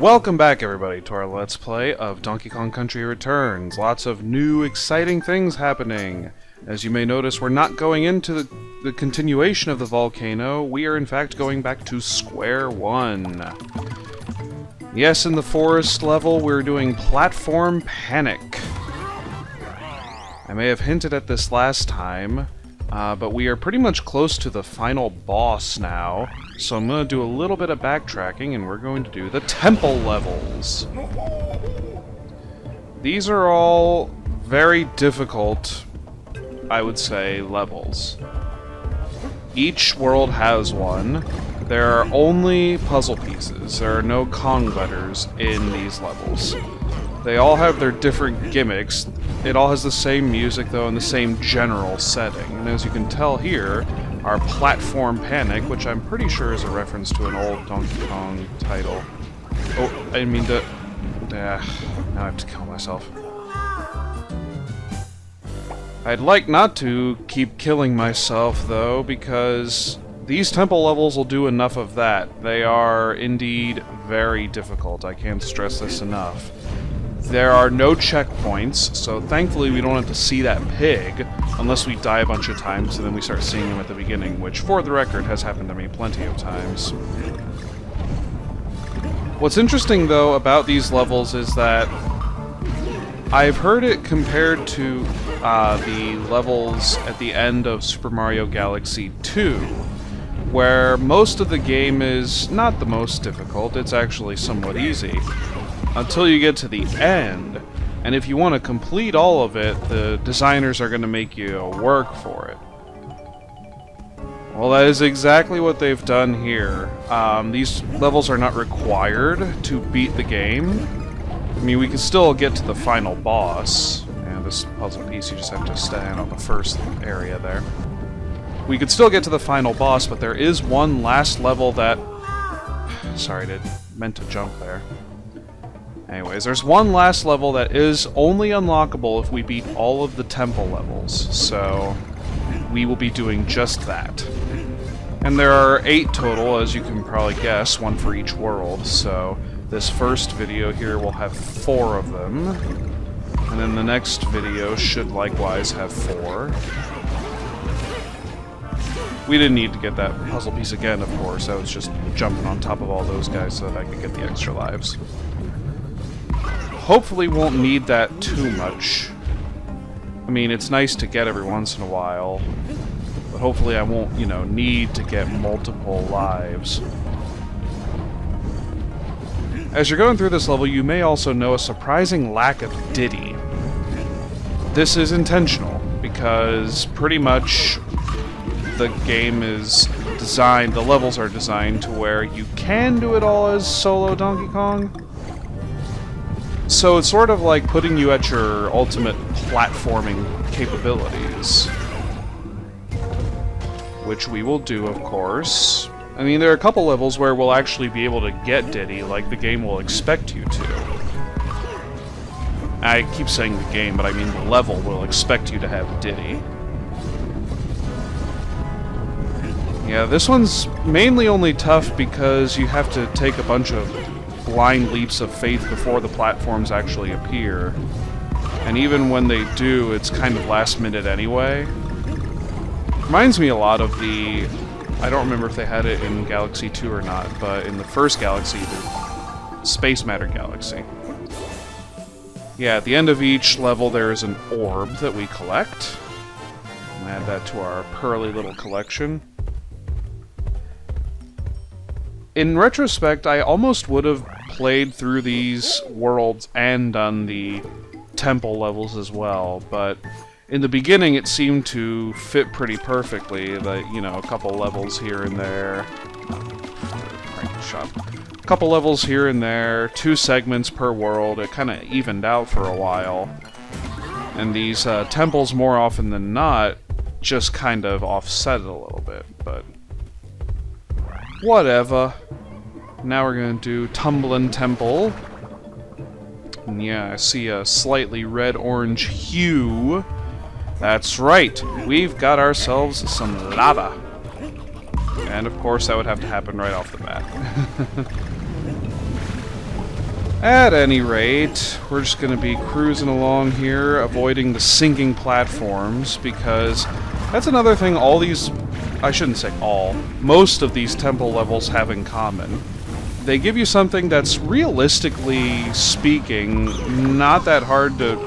Welcome back, everybody, to our Let's Play of Donkey Kong Country Returns. Lots of new, exciting things happening. As you may notice, we're not going into the continuation of the volcano. We are, in fact, going back to square one. Yes, in the forest level, we're doing Platform Panic. I may have hinted at this last time, but we are pretty much close to the final boss now, so I'm going to do a little bit of backtracking, and we're going to do the temple levels. These are all very difficult, I would say, levels. Each world has one. There are only puzzle pieces. There are no Kong letters in these levels. They all have their different gimmicks. It all has the same music, though, and the same general setting. And as you can tell here, our Platform Panic, which I'm pretty sure is a reference to an old Donkey Kong title. Oh, I mean to... now I have to kill myself. I'd like not to keep killing myself, though, because these temple levels will do enough of that. They are indeed very difficult. I can't stress this enough. There are no checkpoints, so thankfully we don't have to see that pig unless we die a bunch of times and then we start seeing him at the beginning, which, for the record, has happened to me plenty of times. What's interesting, though, about these levels is that I've heard it compared to the levels at the end of Super Mario Galaxy 2, where most of the game is not the most difficult, it's actually somewhat easy, until you get to the end, and if you want to complete all of it, the designers are going to make you work for it. Well, that is exactly what they've done here. These levels are not required to beat the game. I mean, we can still get to the final boss, and this puzzle piece you just have to stand on the first area there. We could still get to the final boss, but there is one last level that... Sorry, I meant to jump there. Anyways, there's one last level that is only unlockable if we beat all of the temple levels, so we will be doing just that. And there are 8 total, as you can probably guess, one for each world, so this first video here will have 4 of them, and then the next video should likewise have 4. We didn't need to get that puzzle piece again, of course. I was just jumping on top of all those guys so that I could get the extra lives. Hopefully won't need that too much. I mean, it's nice to get every once in a while, but hopefully I won't, need to get multiple lives. As you're going through this level, you may also know a surprising lack of Diddy. This is intentional, because pretty much the game is designed, the levels are designed to where you can do it all as solo Donkey Kong. So it's sort of like putting you at your ultimate platforming capabilities. Which we will do, of course. I mean, there are a couple levels where we'll actually be able to get Diddy, like the game will expect you to. I keep saying the game, but I mean the level will expect you to have Diddy. Yeah, this one's mainly only tough because you have to take a bunch of blind leaps of faith before the platforms actually appear. And even when they do, it's kind of last minute anyway. Reminds me a lot of the... I don't remember if they had it in Galaxy 2 or not, but in the first Galaxy, the Space Matter Galaxy. Yeah, at the end of each level there is an orb that we collect. And add that to our pearly little collection. In retrospect, I almost would have played through these worlds and done the temple levels as well, but in the beginning it seemed to fit pretty perfectly, like, a couple levels here and there. A couple levels here and there, 2 segments per world, it kind of evened out for a while. And these temples, more often than not, just kind of offset it a little bit, but... whatever. Now we're going to do Tumblin' Temple. And yeah, I see a slightly red-orange hue. That's right, we've got ourselves some lava. And of course that would have to happen right off the bat. At any rate, we're just going to be cruising along here, avoiding the sinking platforms, because that's another thing all these... I shouldn't say all. Most of these temple levels have in common. They give you something that's, realistically speaking, not that hard to...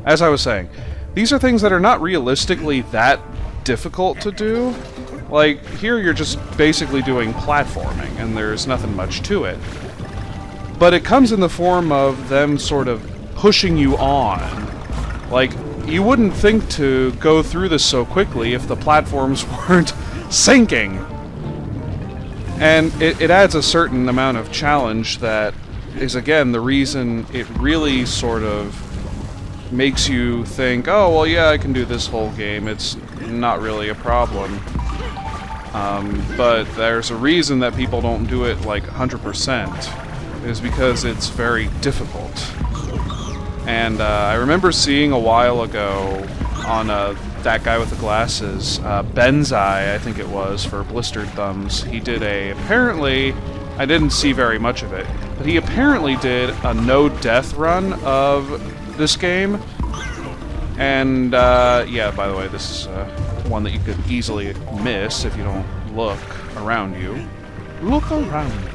As I was saying, these are things that are not realistically that difficult to do. Like, here you're just basically doing platforming, and there's nothing much to it. But it comes in the form of them sort of pushing you on. Like, you wouldn't think to go through this so quickly if the platforms weren't sinking. And it adds a certain amount of challenge that is, again, the reason it really sort of makes you think, oh, well, yeah, I can do this whole game. It's not really a problem. But there's a reason that people don't do it, like, 100%. Is because it's very difficult. And I remember seeing a while ago on that guy with the glasses, Benzai, I think it was, for Blistered Thumbs. He did apparently, I didn't see very much of it, but he apparently did a no-death run of this game. And, yeah, by the way, this is one that you could easily miss if you don't look around you. Look around you.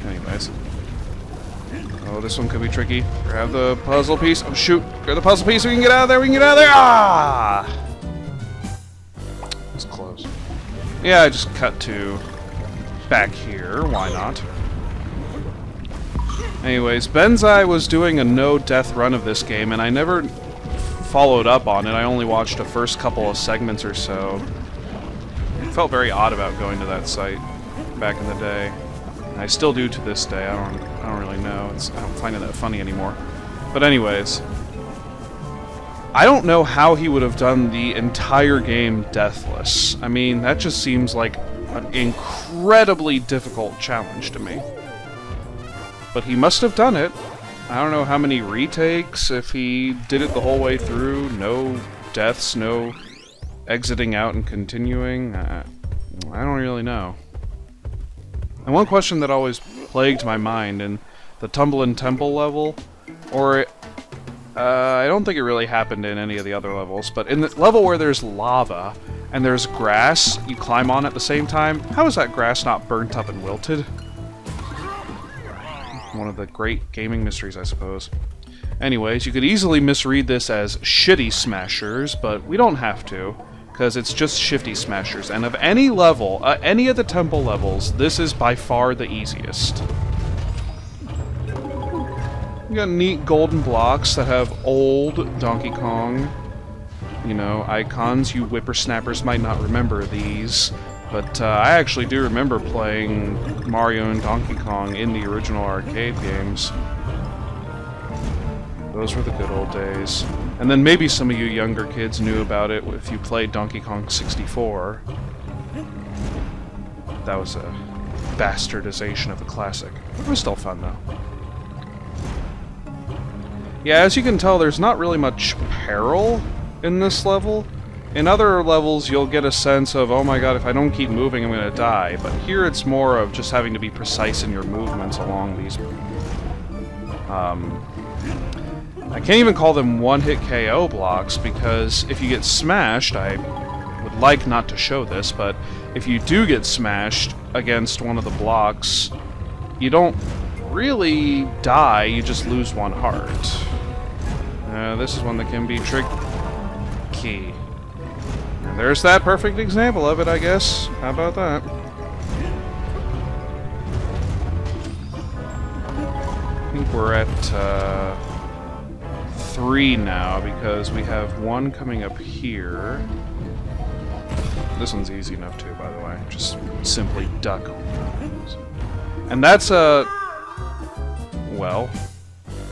Anyways. Oh, this one could be tricky. Grab the puzzle piece. Oh, shoot. Grab the puzzle piece so we can get out of there. We can get out of there. Ah! It's close. Yeah, I just cut to back here. Why not? Anyways, Benzai was doing a no-death run of this game, and I never followed up on it. I only watched the first couple of segments or so. It felt very odd about going to that site back in the day. I still do to this day. I don't really know. I don't find it that funny anymore. But anyways, I don't know how he would have done the entire game deathless. I mean, that just seems like an incredibly difficult challenge to me. But he must have done it. I don't know how many retakes, if he did it the whole way through, no deaths, no exiting out and continuing. I don't really know. And one question that always plagued my mind in the Tumblin' Temple level, or I don't think it really happened in any of the other levels, but in the level where there's lava and there's grass you climb on at the same time, how is that grass not burnt up and wilted? One of the great gaming mysteries, I suppose. Anyways, you could easily misread this as Shitty Smashers, but we don't have to, because it's just Shifty Smashers. And of any level, any of the temple levels, this is by far the easiest. You got neat golden blocks that have old Donkey Kong, you know, icons. You whippersnappers might not remember these. But I actually do remember playing Mario and Donkey Kong in the original arcade games. Those were the good old days. And then maybe some of you younger kids knew about it if you played Donkey Kong 64. That was a bastardization of a classic. It was still fun, though. Yeah, as you can tell, there's not really much peril in this level. In other levels, you'll get a sense of, oh my god, if I don't keep moving, I'm gonna die. But here it's more of just having to be precise in your movements along these... I can't even call them one-hit KO blocks, because if you get smashed, I would like not to show this, but if you do get smashed against one of the blocks, you don't really die, you just lose one heart. This is one that can be tricky. And there's that perfect example of it, I guess. How about that? I think we're at 3 now, because we have one coming up here. This one's easy enough too, by the way. Just simply duck. And that's well,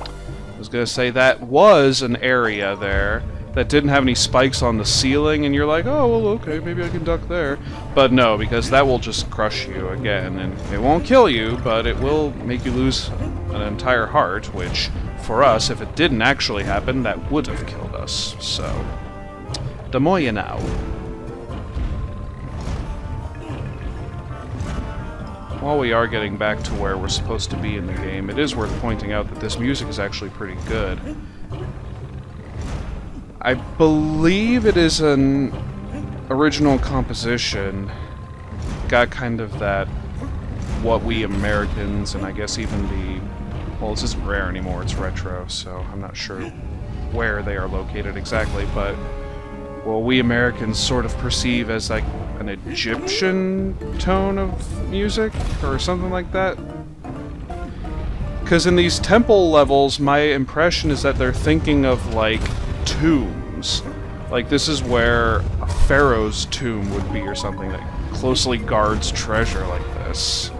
I was gonna say that was an area there that didn't have any spikes on the ceiling, and you're like, oh, well, okay, maybe I can duck there. But no, because that will just crush you again, and it won't kill you, but it will make you lose an entire heart, which, for us, if it didn't actually happen, that would have killed us. So, the more you know. while we are getting back to where we're supposed to be in the game, it is worth pointing out that this music is actually pretty good. I believe it is an original composition. Got kind of that, what we Americans, and I guess even the... Well, this isn't rare anymore, it's retro, so I'm not sure where they are located exactly, but... Well, we Americans sort of perceive as, like, an Egyptian tone of music, or something like that. Because in these temple levels, my impression is that they're thinking of, like, tombs. Like, this is where a pharaoh's tomb would be, or something that closely guards treasure like this.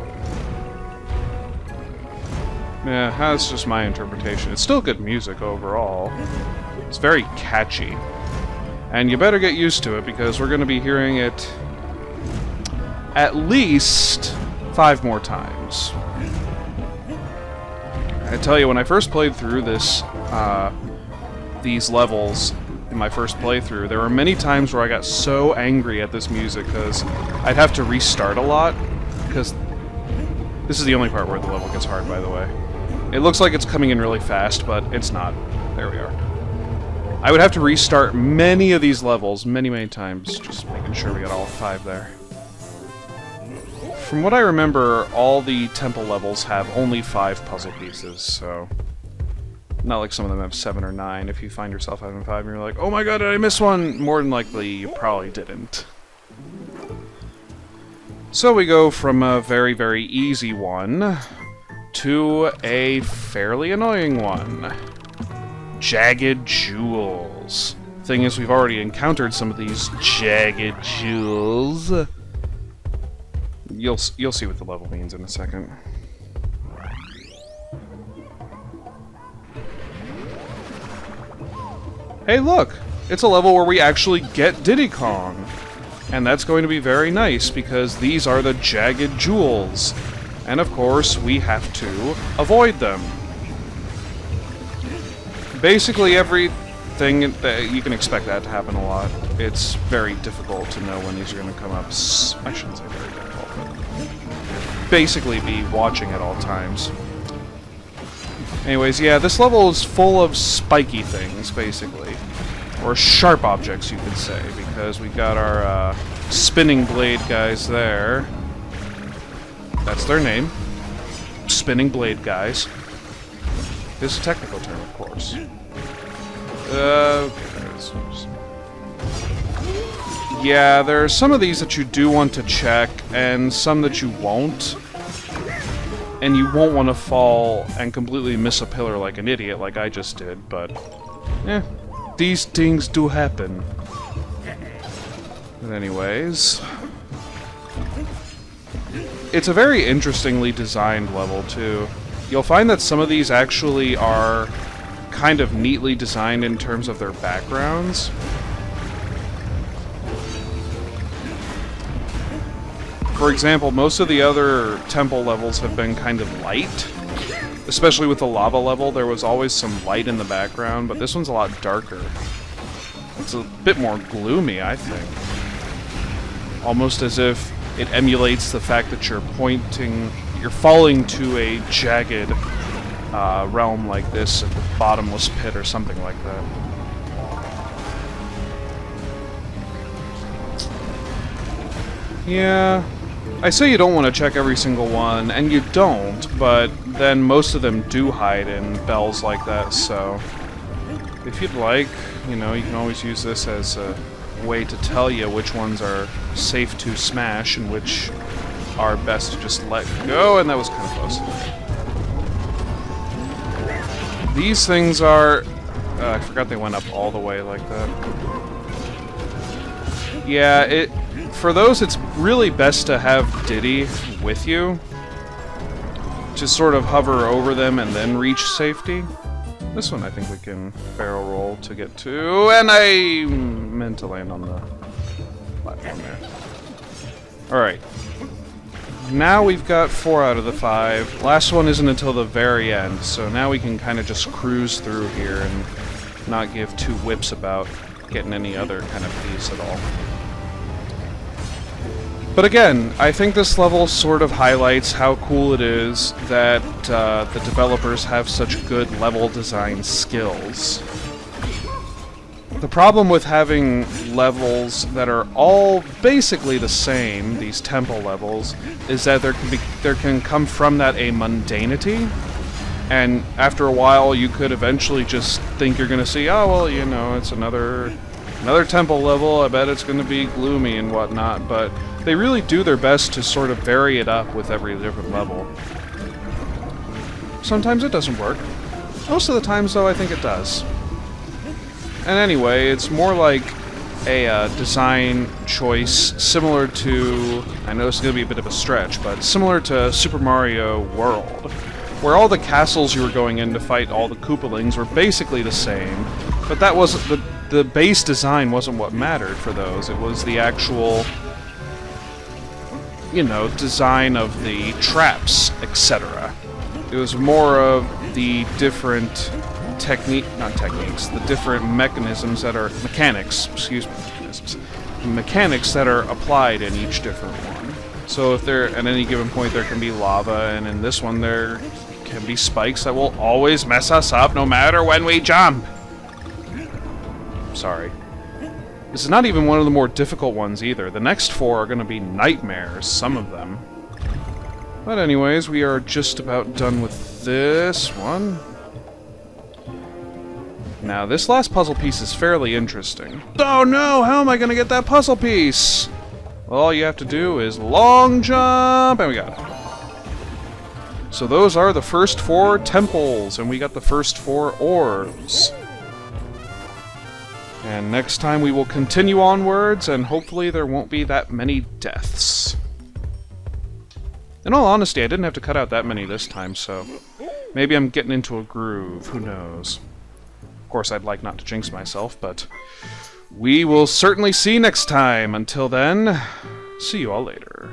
Yeah, that's just my interpretation. It's still good music overall. It's very catchy. And you better get used to it, because we're going to be hearing it at least 5 more times. I tell you, when I first played through this, these levels in my first playthrough, there were many times where I got so angry at this music, because I'd have to restart a lot, because this is the only part where the level gets hard, by the way. It looks like it's coming in really fast, but it's not. There we are. I would have to restart many of these levels, many times, just making sure we got all 5 there. From what I remember, all the temple levels have only 5 puzzle pieces, so... Not like some of them have 7 or 9. If you find yourself having 5 and you're like, oh my god, did I miss one? More than likely, you probably didn't. So we go from a very easy one to a fairly annoying one. Jagged jewels. Thing is, we've already encountered some of these jagged jewels. You'll see what the level means in a second. Hey look! It's a level where we actually get Diddy Kong! And that's going to be very nice, because these are the jagged jewels. And of course, we have to avoid them. Basically everything that you can expect that to happen a lot. It's very difficult to know when these are going to come up. I shouldn't say very difficult, but basically be watching at all times. Anyways, yeah, this level is full of spiky things, basically. Or sharp objects, you could say, because we got our spinning blade guys there. That's their name. Spinning blade guys. This is a technical term, of course. Yeah, there are some of these that you do want to check, and some that you won't. And you won't want to fall and completely miss a pillar like an idiot like I just did, but... these things do happen. But anyways... It's a very interestingly designed level, too. You'll find that some of these actually are kind of neatly designed in terms of their backgrounds. For example, most of the other temple levels have been kind of light. Especially with the lava level, there was always some light in the background, but this one's a lot darker. It's a bit more gloomy, I think. Almost as if it emulates the fact that you're falling to a jagged realm like this, a bottomless pit or something like that. Yeah, I say you don't want to check every single one, and you don't, but then most of them do hide in bells like that, so if you'd like, you know, you can always use this as a way to tell you which ones are safe to smash and which are best to just let go, and that was kind of close. These things are... I forgot they went up all the way like that. Yeah, for those, it's really best to have Diddy with you. Just sort of hover over them and then reach safety. This one I think we can barrel roll to get to, and I meant to land on the platform there. Alright. Now we've got 4 out of the 5. Last one isn't until the very end, so now we can kind of just cruise through here and not give 2 whips about getting any other kind of piece at all. But again, I think this level sort of highlights how cool it is that the developers have such good level design skills. The problem with having levels that are all basically the same, these temple levels, is that there can come from that a mundanity, and after a while you could eventually just think you're going to see, oh well, you know, it's another temple level, I bet it's going to be gloomy and whatnot, but they really do their best to sort of vary it up with every different level. Sometimes it doesn't work. Most of the times, though, I think it does. And anyway, it's more like a design choice similar to, I know it's going to be a bit of a stretch, but similar to Super Mario World, where all the castles you were going in to fight all the Koopalings were basically the same, but that wasn't the base design wasn't what mattered for those. It was the actual, you know, design of the traps, etc. It was more of the different the different mechanisms that are, mechanics that are applied in each different one. So if there, at any given point there can be lava, and in this one there can be spikes that will always mess us up no matter when we jump. Sorry. This is not even one of the more difficult ones either. The next 4 are going to be nightmares, some of them. But anyways, we are just about done with this one. Now, this last puzzle piece is fairly interesting. Oh no! How am I going to get that puzzle piece? Well, all you have to do is long jump, and we got it. So those are the first 4 temples, and we got the first 4 orbs. And next time we will continue onwards, and hopefully there won't be that many deaths. In all honesty, I didn't have to cut out that many this time, so maybe I'm getting into a groove, who knows. Of course, I'd like not to jinx myself, but we will certainly see next time. Until then, see you all later.